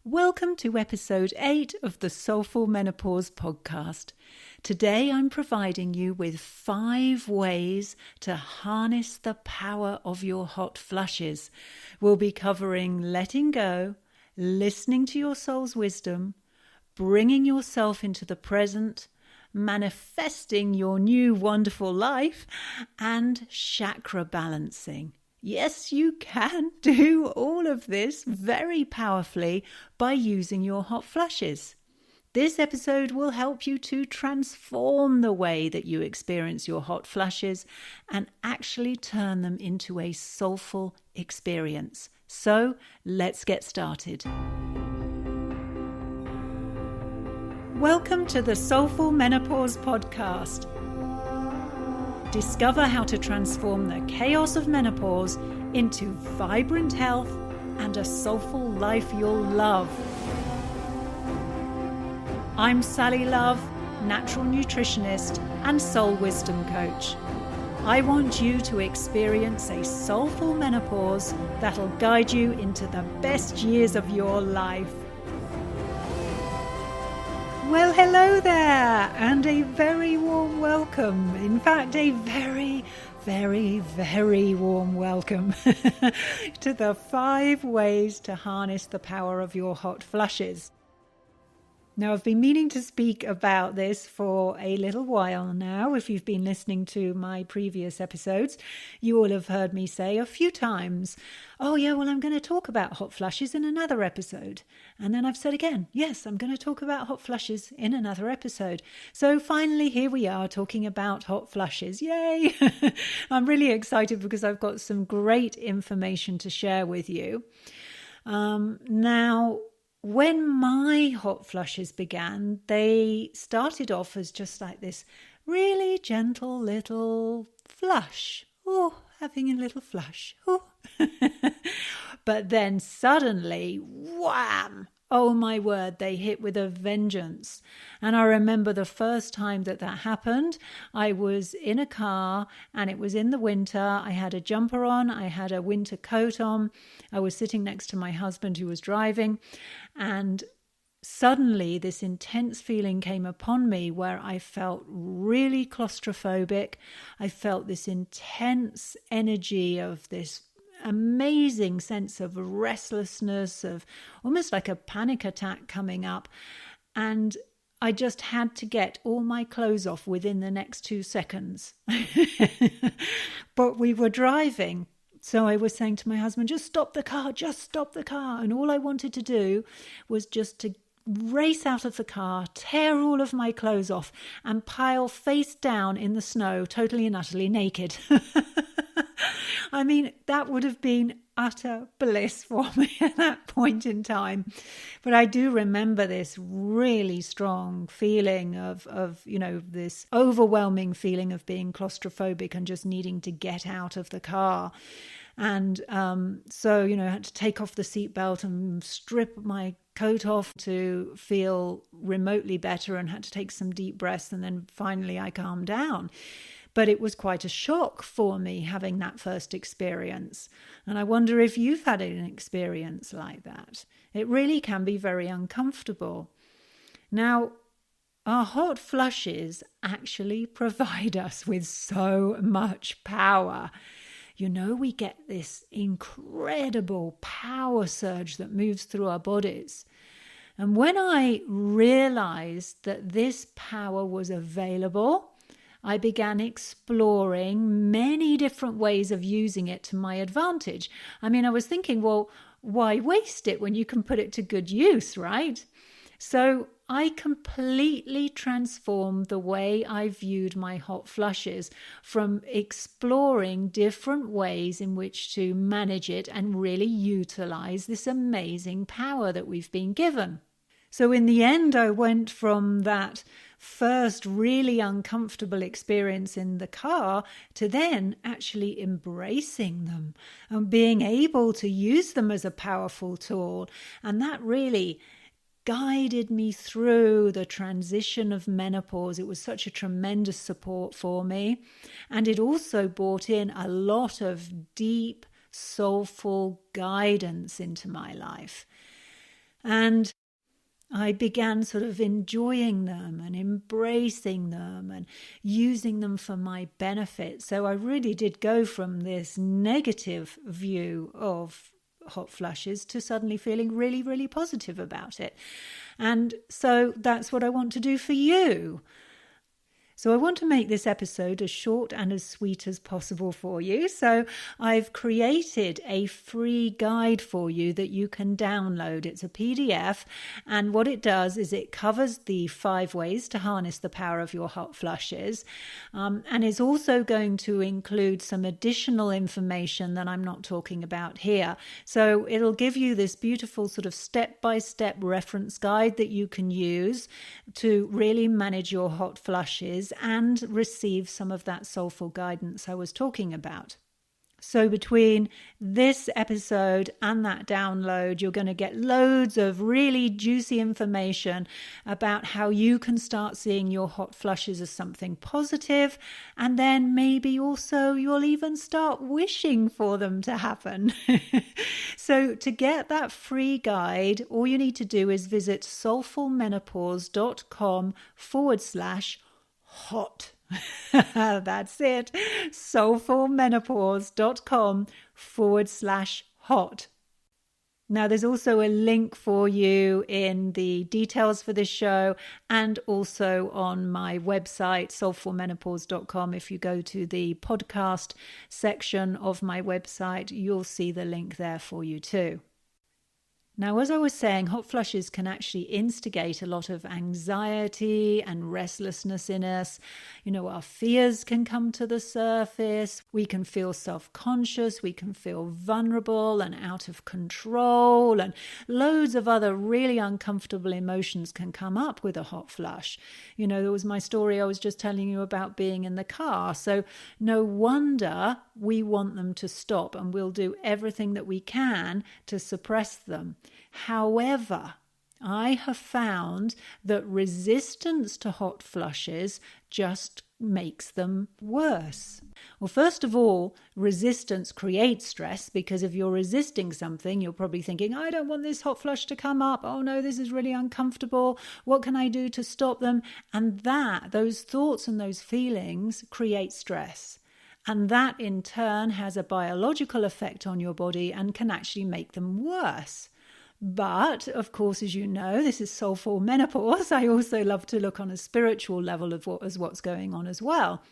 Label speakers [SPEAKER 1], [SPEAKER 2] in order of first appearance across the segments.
[SPEAKER 1] Welcome to episode 8 of the Soulful Menopause podcast. Today I'm providing you with 5 ways to harness the power of your hot flushes. We'll be covering letting go, listening to your soul's wisdom, bringing yourself into the present, manifesting your new wonderful life, and chakra balancing. Yes, you can do all of this very powerfully by using your hot flushes. This episode will help you to transform the way that you experience your hot flushes and actually turn them into a soulful experience. So let's get started. Welcome to the Soulful Menopause podcast. Discover how to transform the chaos of menopause into vibrant health and a soulful life you'll love. I'm Sally Love, natural nutritionist and soul wisdom coach. I want you to experience a soulful menopause that'll guide you into the best years of your life. Well, hello there, and a very warm welcome. In fact, a very, very, very warm welcome to the 5 ways to harness the power of your hot flushes. Now, I've been meaning to speak about this for a little while now. If you've been listening to my previous episodes, you will have heard me say a few times, oh yeah, well, I'm going to talk about hot flushes in another episode. And then I've said again, yes, I'm going to talk about hot flushes in another episode. So finally, here we are talking about hot flushes. Yay! I'm really excited because I've got some great information to share with you. Now, when my hot flushes began, they started off as just like this really gentle little flush. Oh, having a little flush. Oh. But then suddenly, wham! Oh my word, they hit with a vengeance. And I remember the first time that happened, I was in a car and it was in the winter. I had a jumper on, I had a winter coat on. I was sitting next to my husband who was driving, and suddenly this intense feeling came upon me where I felt really claustrophobic. I felt this intense energy of this amazing sense of restlessness, of almost like a panic attack coming up. And I just had to get all my clothes off within the next 2 seconds. But we were driving. So I was saying to my husband, just stop the car, just stop the car. And all I wanted to do was just to race out of the car, tear all of my clothes off and pile face down in the snow, totally and utterly naked. I mean, that would have been utter bliss for me at that point in time. But I do remember this really strong feeling of this overwhelming feeling of being claustrophobic and just needing to get out of the car. And so, I had to take off the seatbelt and strip my coat off to feel remotely better, and had to take some deep breaths. And then finally I calmed down. But it was quite a shock for me having that first experience. And I wonder if you've had an experience like that. It really can be very uncomfortable. Now, our hot flushes actually provide us with so much power. We get this incredible power surge that moves through our bodies. And when I realized that this power was available, I began exploring many different ways of using it to my advantage. I mean, I was thinking, well, why waste it when you can put it to good use, right? So I completely transformed the way I viewed my hot flushes, from exploring different ways in which to manage it and really utilize this amazing power that we've been given. So in the end, I went from that first really uncomfortable experience in the car to then actually embracing them and being able to use them as a powerful tool. And that really guided me through the transition of menopause. It was such a tremendous support for me. And it also brought in a lot of deep, soulful guidance into my life. And I began sort of enjoying them and embracing them and using them for my benefit. So I really did go from this negative view of hot flushes to suddenly feeling really, really positive about it. And so that's what I want to do for you. So I want to make this episode as short and as sweet as possible for you. So I've created a free guide for you that you can download. It's a PDF, and what it does is it covers the 5 ways to harness the power of your hot flushes, and is also going to include some additional information that I'm not talking about here. So it'll give you this beautiful sort of step-by-step reference guide that you can use to really manage your hot flushes and receive some of that soulful guidance I was talking about. So between this episode and that download, you're going to get loads of really juicy information about how you can start seeing your hot flushes as something positive, and then maybe also you'll even start wishing for them to happen. So to get that free guide, all you need to do is visit soulfulmenopause.com/hot. That's it. soulfulmenopause.com/hot. Now, there's also a link for you in the details for this show and also on my website, soulfulmenopause.com. If you go to the podcast section of my website, you'll see the link there for you too. Now, as I was saying, hot flushes can actually instigate a lot of anxiety and restlessness in us. You know, our fears can come to the surface. We can feel self-conscious. We can feel vulnerable and out of control. And loads of other really uncomfortable emotions can come up with a hot flush. You know, there was my story I was just telling you about being in the car. So no wonder we want them to stop, and we'll do everything that we can to suppress them. However, I have found that resistance to hot flushes just makes them worse. Well, first of all, resistance creates stress, because if you're resisting something, you're probably thinking, I don't want this hot flush to come up. Oh no, this is really uncomfortable. What can I do to stop them? And those thoughts and those feelings create stress. And that in turn has a biological effect on your body and can actually make them worse. But, of course, as you know, this is soulful menopause. I also love to look on a spiritual level of what's going on as well.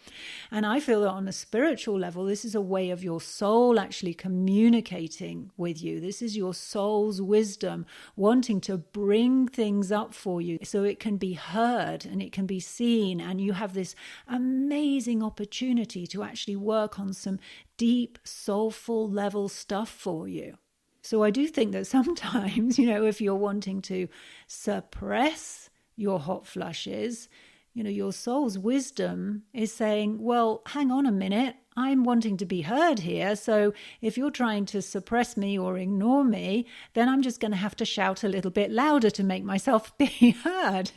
[SPEAKER 1] And I feel that on a spiritual level, this is a way of your soul actually communicating with you. This is your soul's wisdom wanting to bring things up for you so it can be heard and it can be seen. And you have this amazing opportunity to actually work on some deep, soulful level stuff for you. So I do think that sometimes, you know, if you're wanting to suppress your hot flushes, you know, your soul's wisdom is saying, well, hang on a minute, I'm wanting to be heard here. So if you're trying to suppress me or ignore me, then I'm just going to have to shout a little bit louder to make myself be heard.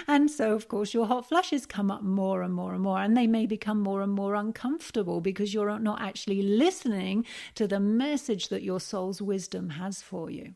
[SPEAKER 1] And so, of course, your hot flushes come up more and more and more, and they may become more and more uncomfortable because you're not actually listening to the message that your soul's wisdom has for you.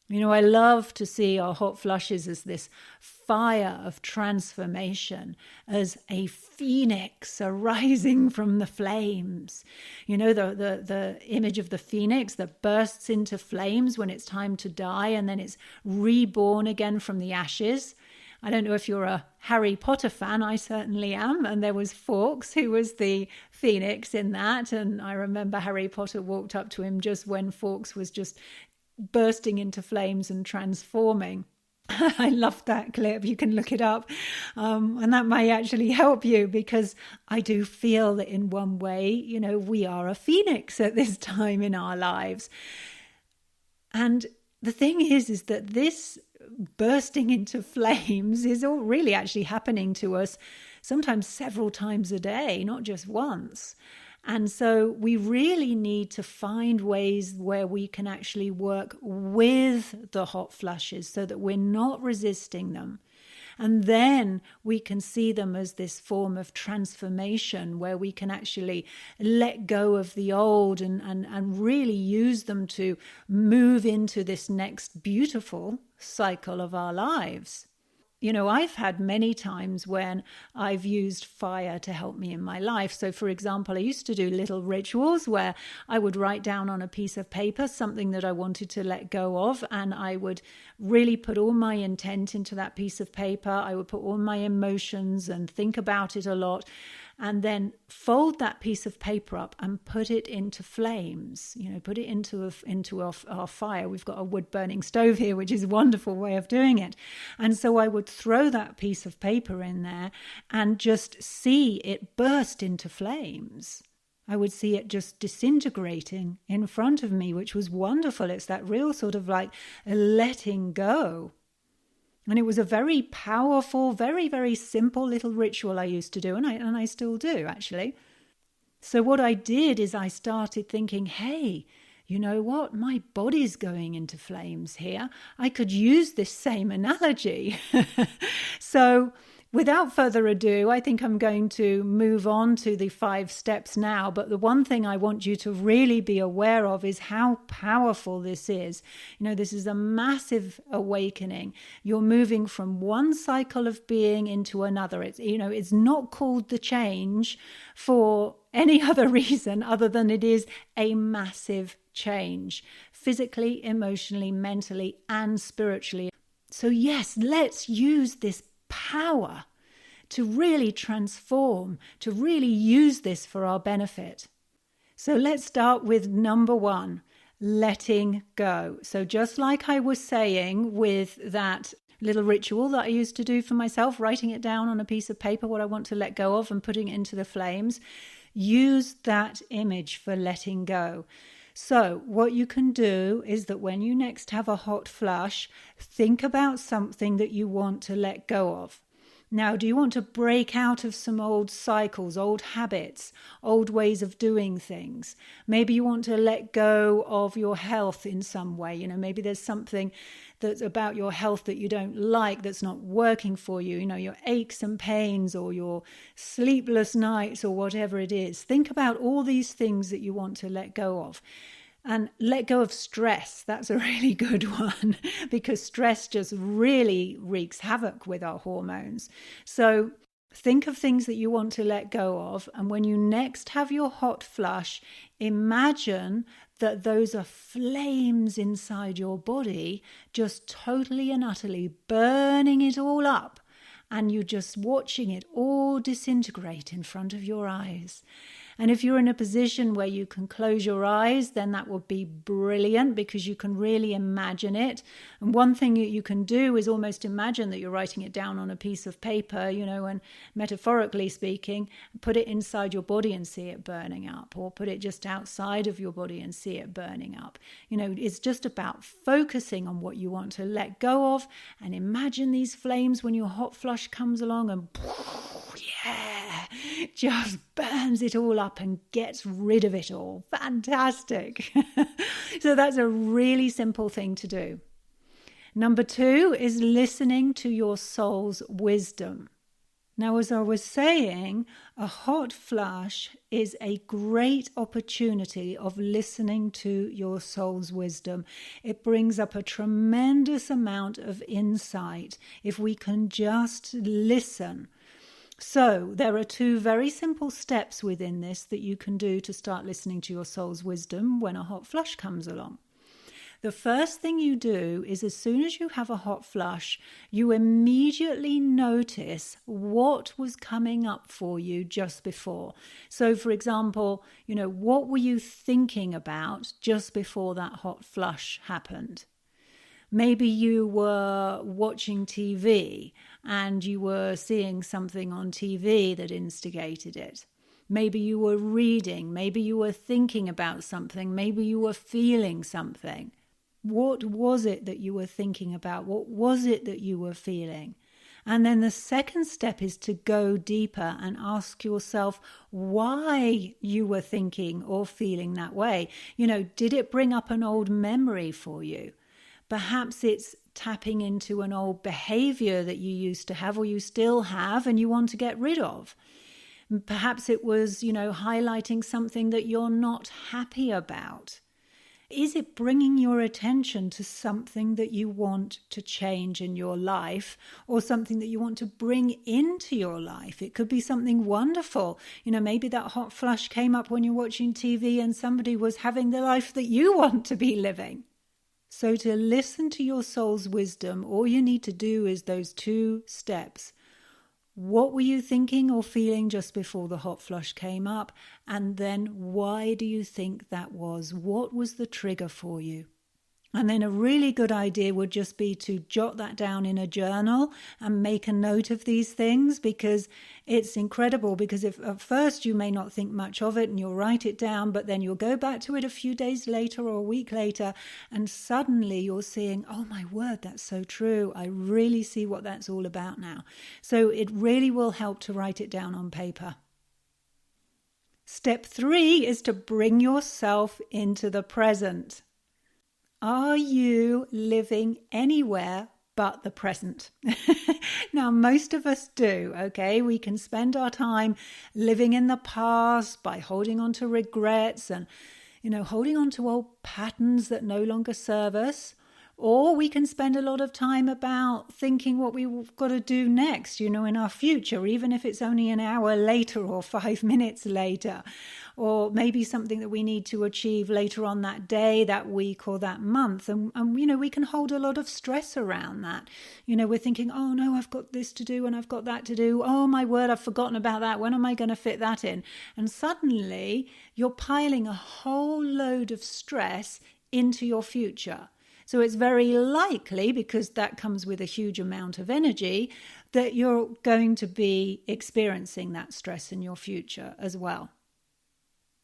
[SPEAKER 1] You know, I love to see our hot flushes as this fire of transformation, as a phoenix arising from the flames. You know, the image of the phoenix that bursts into flames when it's time to die, and then it's reborn again from the ashes. I don't know if you're a Harry Potter fan. I certainly am. And there was Fawkes, who was the phoenix in that. And I remember Harry Potter walked up to him just when Fawkes was just bursting into flames and transforming. I love that clip. You can look it up. And that may actually help you, because I do feel that in one way, you know, we are a phoenix at this time in our lives. And the thing is that this bursting into flames is all really actually happening to us sometimes several times a day, not just once. And so we really need to find ways where we can actually work with the hot flushes so that we're not resisting them. And then we can see them as this form of transformation where we can actually let go of the old and really use them to move into this next beautiful cycle of our lives. You know, I've had many times when I've used fire to help me in my life. So, for example, I used to do little rituals where I would write down on a piece of paper something that I wanted to let go of, and I would really put all my intent into that piece of paper. I would put all my emotions and think about it a lot, and then fold that piece of paper up and put it into flames, you know, put it into our fire. We've got a wood burning stove here, which is a wonderful way of doing it. And so I would throw that piece of paper in there and just see it burst into flames. I would see it just disintegrating in front of me, which was wonderful. It's that real sort of like letting go. And it was a very powerful, very, very simple little ritual I used to do, and I still do, actually. So what I did is I started thinking, hey, you know what? My body's going into flames here. I could use this same analogy. So without further ado, I think I'm going to move on to the 5 steps now. But the one thing I want you to really be aware of is how powerful this is. You know, this is a massive awakening. You're moving from one cycle of being into another. It's not called the change for any other reason other than it is a massive change, physically, emotionally, mentally, and spiritually. So yes, let's use this power to really transform, to really use this for our benefit. So let's start with number 1, letting go. So just like I was saying with that little ritual that I used to do for myself, writing it down on a piece of paper, what I want to let go of and putting it into the flames, use that image for letting go. So what you can do is that when you next have a hot flush, think about something that you want to let go of. Now, do you want to break out of some old cycles, old habits, old ways of doing things? Maybe you want to let go of your health in some way. You know, maybe there's something that's about your health that you don't like, that's not working for you, you know, your aches and pains or your sleepless nights or whatever it is. Think about all these things that you want to let go of. And let go of stress. That's a really good one because stress just really wreaks havoc with our hormones. So think of things that you want to let go of. And when you next have your hot flush, imagine that those are flames inside your body, just totally and utterly burning it all up. And you're just watching it all disintegrate in front of your eyes. And if you're in a position where you can close your eyes, then that would be brilliant because you can really imagine it. And one thing that you can do is almost imagine that you're writing it down on a piece of paper, you know, and metaphorically speaking, put it inside your body and see it burning up, or put it just outside of your body and see it burning up. You know, it's just about focusing on what you want to let go of and imagine these flames when your hot flush comes along and yeah, just burns it all up and gets rid of it all. Fantastic. So that's a really simple thing to do. Number 2 is listening to your soul's wisdom. Now, as I was saying, a hot flush is a great opportunity of listening to your soul's wisdom. It brings up a tremendous amount of insight if we can just listen. So there are 2 very simple steps within this that you can do to start listening to your soul's wisdom when a hot flush comes along. The first thing you do is as soon as you have a hot flush, you immediately notice what was coming up for you just before. So for example, you know, what were you thinking about just before that hot flush happened? Maybe you were watching TV and you were seeing something on TV that instigated it. Maybe you were reading, maybe you were thinking about something, maybe you were feeling something. What was it that you were thinking about? What was it that you were feeling? And then the second step is to go deeper and ask yourself why you were thinking or feeling that way. You know, did it bring up an old memory for you? Perhaps it's tapping into an old behavior that you used to have or you still have and you want to get rid of. Perhaps it was, highlighting something that you're not happy about. Is it bringing your attention to something that you want to change in your life or something that you want to bring into your life? It could be something wonderful. Maybe that hot flush came up when you're watching TV and somebody was having the life that you want to be living. So to listen to your soul's wisdom, all you need to do is those 2 steps. What were you thinking or feeling just before the hot flush came up? And then why do you think that was? What was the trigger for you? And then a really good idea would just be to jot that down in a journal and make a note of these things, because it's incredible. Because if at first you may not think much of it and you'll write it down, but then you'll go back to it a few days later or a week later and suddenly you're seeing, oh my word, that's so true. I really see what that's all about now. So it really will help to write it down on paper. Step 3 is to bring yourself into the present. Are you living anywhere but the present? Now, most of us do, okay? We can spend our time living in the past by holding on to regrets and, holding on to old patterns that no longer serve us. Or we can spend a lot of time about thinking what we've got to do next, in our future, even if it's only an hour later or 5 minutes later, or maybe something that we need to achieve later on that day, that week, or that month. And we can hold a lot of stress around that. We're thinking, oh no, I've got this to do and I've got that to do. Oh my word, I've forgotten about that. When am I going to fit that in? And suddenly you're piling a whole load of stress into your future. So it's very likely, because that comes with a huge amount of energy, that you're going to be experiencing that stress in your future as well.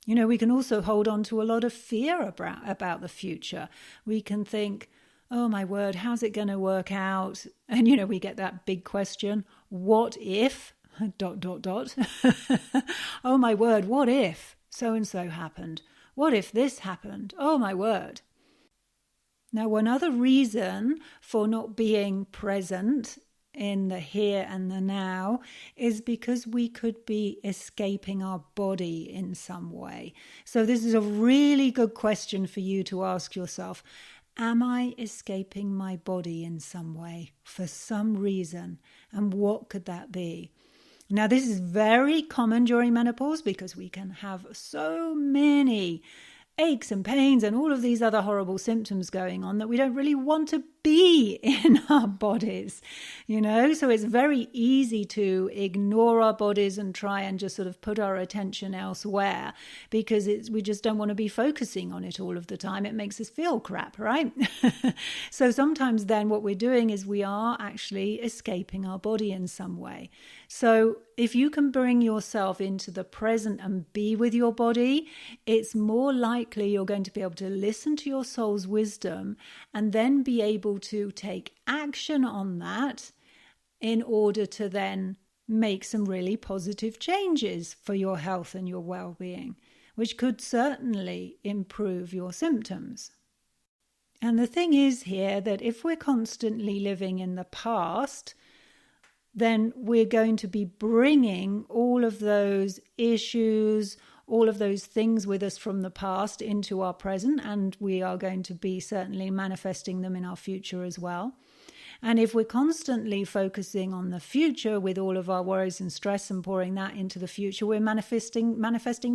[SPEAKER 1] We can also hold on to a lot of fear about the future. We can think, oh my word, how's it going to work out? And, we get that big question, what if, ... Oh my word, what if so-and-so happened? What if this happened? Oh my word. Now, one other reason for not being present in the here and the now is because we could be escaping our body in some way. So this is a really good question for you to ask yourself. Am I escaping my body in some way for some reason? And what could that be? Now, this is very common during menopause because we can have so many aches and pains and all of these other horrible symptoms going on that we don't really want to be in our bodies, So it's very easy to ignore our bodies and try and just sort of put our attention elsewhere because we just don't want to be focusing on it all of the time. It makes us feel crap, right? So sometimes then what we're doing is we are actually escaping our body in some way. So if you can bring yourself into the present and be with your body, it's more likely you're going to be able to listen to your soul's wisdom and then be able to take action on that in order to then make some really positive changes for your health and your well-being, which could certainly improve your symptoms. And the thing is here that if we're constantly living in the past, then we're going to be bringing all of those issues, all of those things with us from the past into our present, and we are going to be certainly manifesting them in our future as well. And if we're constantly focusing on the future with all of our worries and stress and pouring that into the future, we're manifesting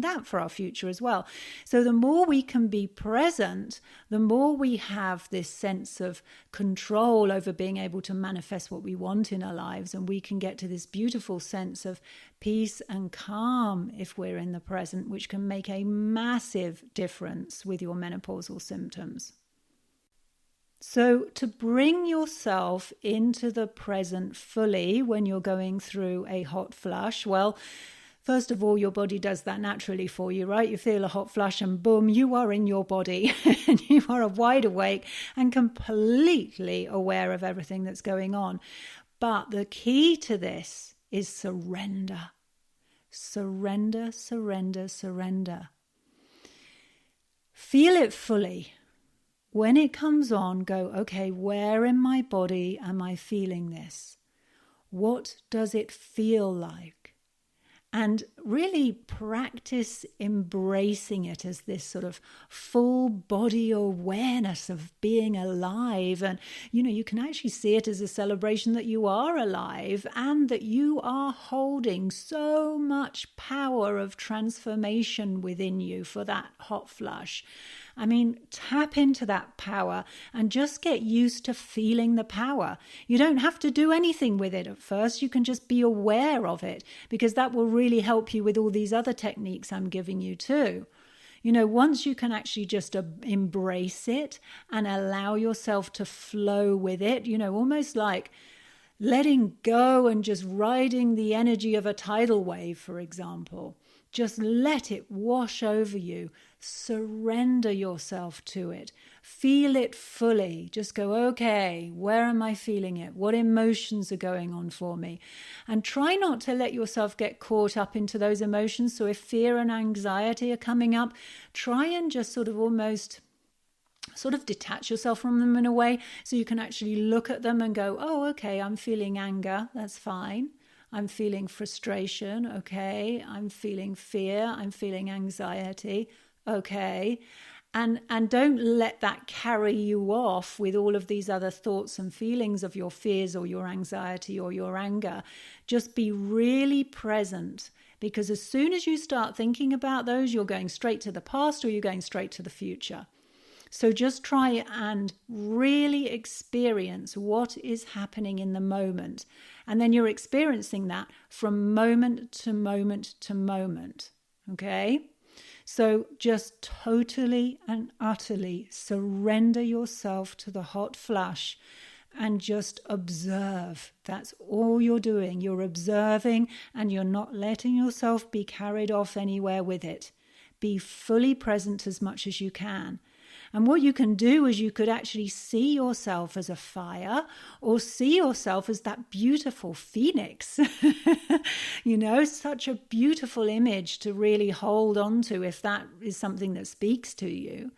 [SPEAKER 1] that for our future as well. So the more we can be present, the more we have this sense of control over being able to manifest what we want in our lives. And we can get to this beautiful sense of peace and calm if we're in the present, which can make a massive difference with your menopausal symptoms. So to bring yourself into the present fully when you're going through a hot flush, well, first of all, your body does that naturally for you, right? You feel a hot flush and boom, you are in your body and you are wide awake and completely aware of everything that's going on. But the key to this is surrender. Surrender, surrender, surrender. Feel it fully. when it comes on, go, okay, where in my body am I feeling this? What does it feel like? And really practice embracing it as this sort of full body awareness of being alive. And, you can actually see it as a celebration that you are alive and that you are holding so much power of transformation within you for that hot flush. I mean, tap into that power and just get used to feeling the power. You don't have to do anything with it at first. You can just be aware of it, because that will really help you with all these other techniques I'm giving you too. Once you can actually just embrace it and allow yourself to flow with it, almost like letting go and just riding the energy of a tidal wave, for example. Just let it wash over you. Surrender yourself to it. Feel it fully. Just go, okay, where am I feeling it? What emotions are going on for me? And try not to let yourself get caught up into those emotions. So if fear and anxiety are coming up, try and just sort of detach yourself from them in a way so you can actually look at them and go, oh, okay, I'm feeling anger. That's fine. I'm feeling frustration. Okay. I'm feeling fear. I'm feeling anxiety. Okay. And don't let that carry you off with all of these other thoughts and feelings of your fears or your anxiety or your anger. Just be really present, because as soon as you start thinking about those, you're going straight to the past or you're going straight to the future. So just try and really experience what is happening in the moment. And then you're experiencing that from moment to moment to moment. Okay? So just totally and utterly surrender yourself to the hot flush and just observe. That's all you're doing. You're observing and you're not letting yourself be carried off anywhere with it. Be fully present as much as you can. And what you can do is you could actually see yourself as a fire or see yourself as that beautiful phoenix. Such a beautiful image to really hold on to if that is something that speaks to you.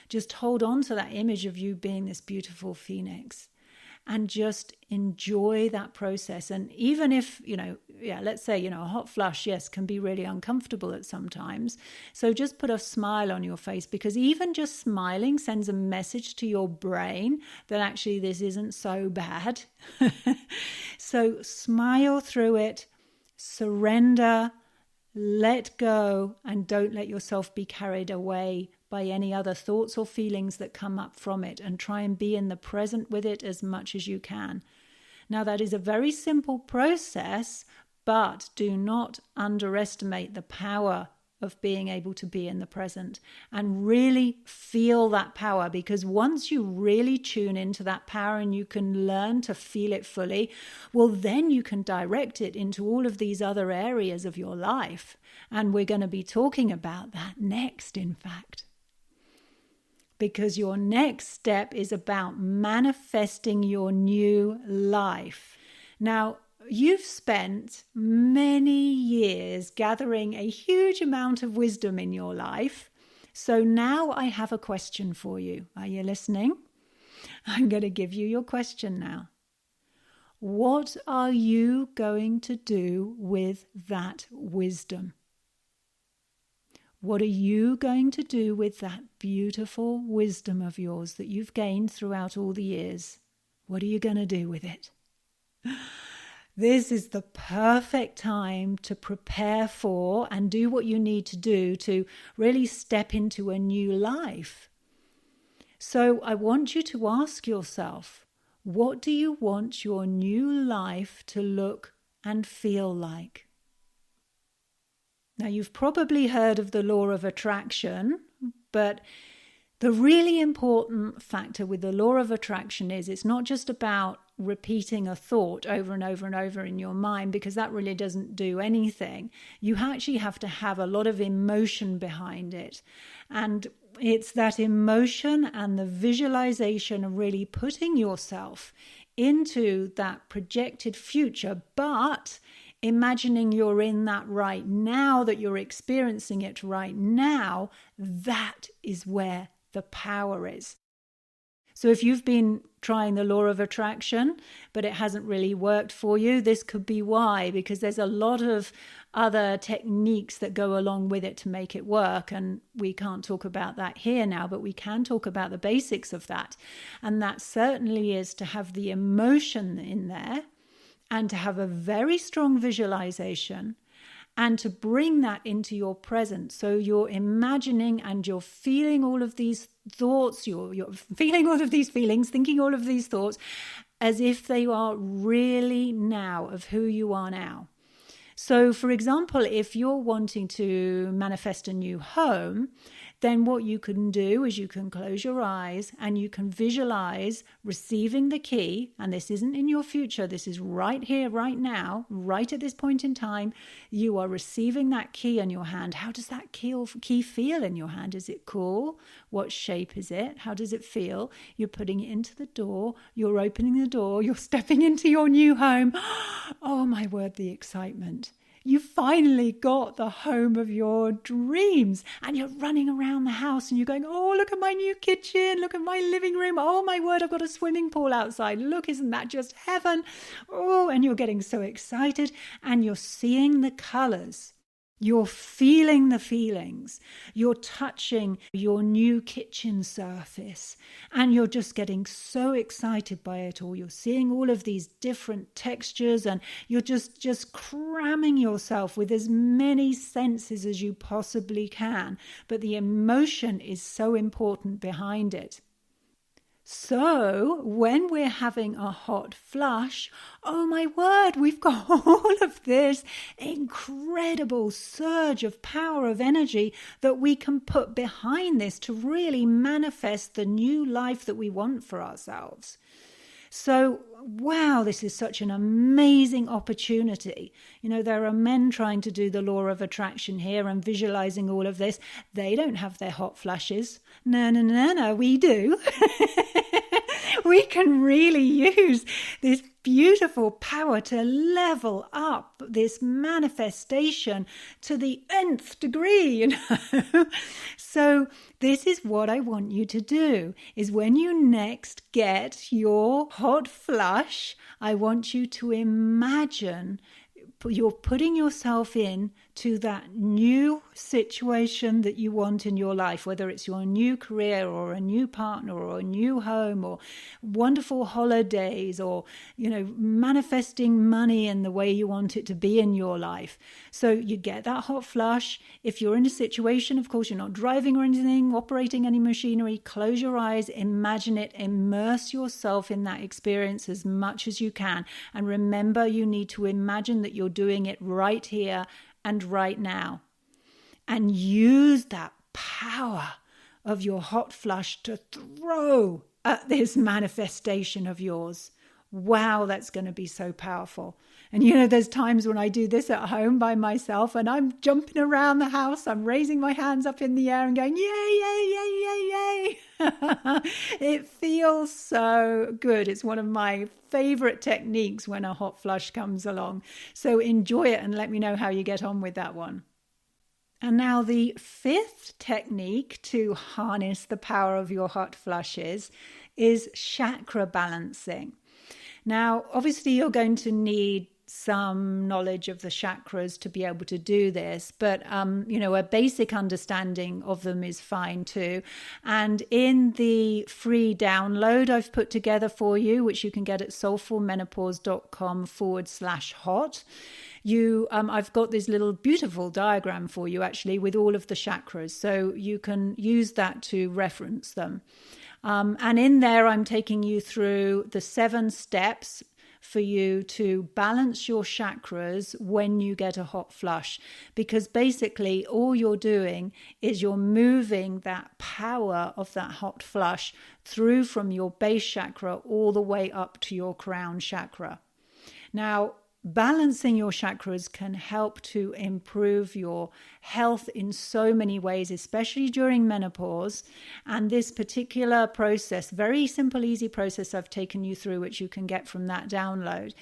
[SPEAKER 1] Just hold on to that image of you being this beautiful phoenix and just enjoy that process. And even if, let's say, a hot flush, yes, can be really uncomfortable at sometimes. So just put a smile on your face, because even just smiling sends a message to your brain that actually this isn't so bad. So smile through it, surrender, let go, and don't let yourself be carried away by any other thoughts or feelings that come up from it, and try and be in the present with it as much as you can. Now, that is a very simple process, but do not underestimate the power of being able to be in the present and really feel that power, because once you really tune into that power and you can learn to feel it fully, well, then you can direct it into all of these other areas of your life. And we're going to be talking about that next, in fact. Because your next step is about manifesting your new life. Now, you've spent many years gathering a huge amount of wisdom in your life. So now I have a question for you. Are you listening? I'm going to give you your question now. What are you going to do with that wisdom? What are you going to do with that beautiful wisdom of yours that you've gained throughout all the years? What are you going to do with it? This is the perfect time to prepare for and do what you need to do to really step into a new life. So I want you to ask yourself, what do you want your new life to look and feel like? Now, you've probably heard of the law of attraction, but the really important factor with the law of attraction is it's not just about repeating a thought over and over and over in your mind, because that really doesn't do anything. You actually have to have a lot of emotion behind it. And it's that emotion and the visualization of really putting yourself into that projected future, but imagining you're in that right now, that you're experiencing it right now. That is where the power is. So if you've been trying the law of attraction, but it hasn't really worked for you, this could be why, because there's a lot of other techniques that go along with it to make it work. And we can't talk about that here now, but we can talk about the basics of that. And that certainly is to have the emotion in there and to have a very strong visualization and to bring that into your present. So you're imagining and you're feeling all of these thoughts, you're feeling all of these feelings, thinking all of these thoughts as if they are really now of who you are now. So, for example, if you're wanting to manifest a new home, then what you can do is you can close your eyes and you can visualize receiving the key. And this isn't in your future. This is right here, right now, right at this point in time. You are receiving that key in your hand. How does that key feel in your hand? Is it cool? What shape is it? How does it feel? You're putting it into the door. You're opening the door. You're stepping into your new home. Oh, my word, the excitement. You finally got the home of your dreams and you're running around the house and you're going, oh, look at my new kitchen. Look at my living room. Oh, my word, I've got a swimming pool outside. Look, isn't that just heaven? Oh, and you're getting so excited and you're seeing the colors. You're feeling the feelings. You're touching your new kitchen surface and you're just getting so excited by it all. You're seeing all of these different textures and you're just cramming yourself with as many senses as you possibly can. But the emotion is so important behind it. So when we're having a hot flush, oh my word, we've got all of this incredible surge of power of energy that we can put behind this to really manifest the new life that we want for ourselves. So, wow, this is such an amazing opportunity. You know, there are men trying to do the law of attraction here and visualizing all of this. They don't have their hot flushes. No, we do. We can really use this beautiful power to level up this manifestation to the nth degree, you know. So this is what I want you to do, is when you next get your hot flush, I want you to imagine you're putting yourself in to that new situation that you want in your life, whether it's your new career or a new partner or a new home or wonderful holidays or, you know, manifesting money in the way you want it to be in your life. So you get that hot flush. If you're in a situation, of course, you're not driving or anything, operating any machinery, close your eyes, imagine it, immerse yourself in that experience as much as you can. And remember, you need to imagine that you're doing it right here and right now, and use that power of your hot flush to throw at this manifestation of yours. Wow, that's going to be so powerful. And you know, there's times when I do this at home by myself and I'm jumping around the house, I'm raising my hands up in the air and going, yay, yay, yay, yay, yay. It feels so good. It's one of my favorite techniques when a hot flush comes along. So enjoy it and let me know how you get on with that one. And now the fifth technique to harness the power of your hot flushes is chakra balancing. Now, obviously, you're going to need some knowledge of the chakras to be able to do this, but you know, a basic understanding of them is fine too. And in the free download I've put together for you, which you can get at soulfulmenopause.com/hot, I've got this little beautiful diagram for you actually with all of the chakras, so you can use that to reference them. And in there, I'm taking you through the 7 steps for you to balance your chakras when you get a hot flush. Because basically, all you're doing is you're moving that power of that hot flush through from your base chakra all the way up to your crown chakra. Now, balancing your chakras can help to improve your health in so many ways, especially during menopause. And this particular process, very simple, easy process I've taken you through, which you can get from that download,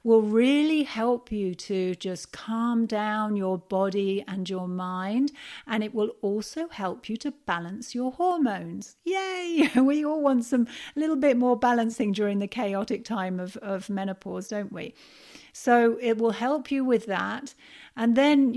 [SPEAKER 1] will really help you to just calm down your body and your mind. And it will also help you to balance your hormones. Yay! We all want a little bit more balancing during the chaotic time of menopause, don't we? So it will help you with that. And then,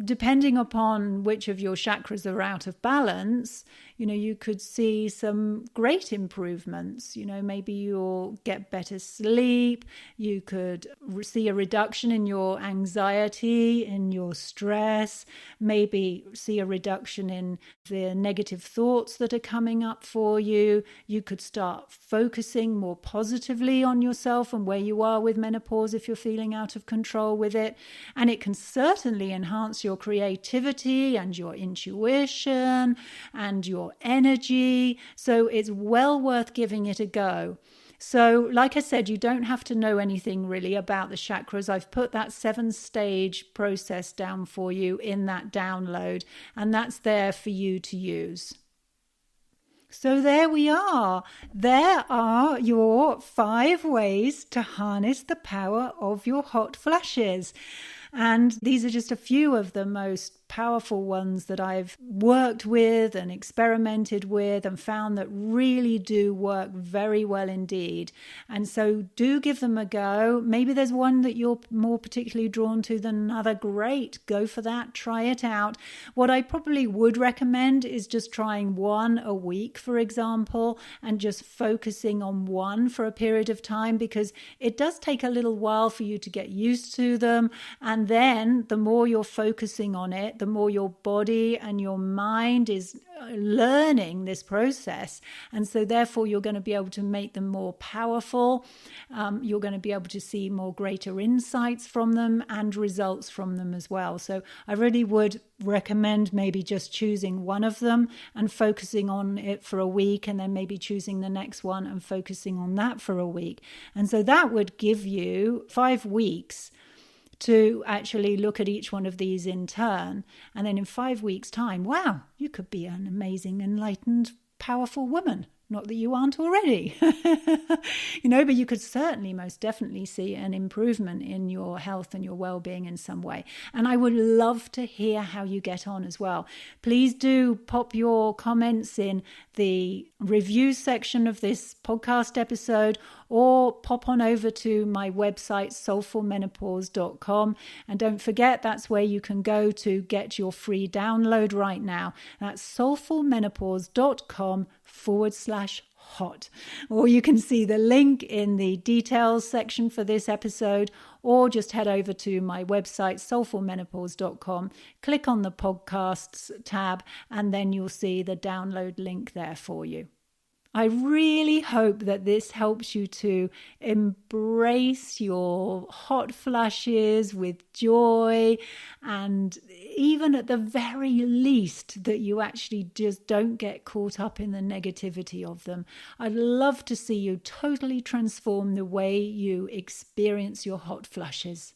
[SPEAKER 1] depending upon which of your chakras are out of balance, you could see some great improvements. Maybe you'll get better sleep. You could see a reduction in your anxiety, in your stress, maybe see a reduction in the negative thoughts that are coming up for you. You could start focusing more positively on yourself and where you are with menopause if you're feeling out of control with it. And it can certainly enhance your creativity and your intuition and your energy. So it's well worth giving it a go. So like I said, you don't have to know anything really about the chakras. I've put that 7-stage process down for you in that download, and that's there for you to use. So there we are. There are your 5 ways to harness the power of your hot flushes. And these are just a few of the most powerful ones that I've worked with and experimented with and found that really do work very well indeed. And so do give them a go. Maybe there's one that you're more particularly drawn to than another. Great, go for that, try it out. What I probably would recommend is just trying one a week, for example, and just focusing on one for a period of time, because it does take a little while for you to get used to them. And then the more you're focusing on it, the more your body and your mind is learning this process. And so therefore you're going to be able to make them more powerful. You're going to be able to see more greater insights from them and results from them as well. So I really would recommend maybe just choosing one of them and focusing on it for a week, and then maybe choosing the next one and focusing on that for a week. And so that would give you 5 weeks to actually look at each one of these in turn. And then in 5 weeks' time, wow, you could be an amazing, enlightened, powerful woman. Not that you aren't already, but you could certainly most definitely see an improvement in your health and your well-being in some way. And I would love to hear how you get on as well. Please do pop your comments in the review section of this podcast episode, or pop on over to my website, soulfulmenopause.com. And don't forget, that's where you can go to get your free download right now. That's soulfulmenopause.com/hot. Or you can see the link in the details section for this episode, or just head over to my website, soulfulmenopause.com, click on the podcasts tab, and then you'll see the download link there for you. I really hope that this helps you to embrace your hot flushes with joy, and even at the very least that you actually just don't get caught up in the negativity of them. I'd love to see you totally transform the way you experience your hot flushes.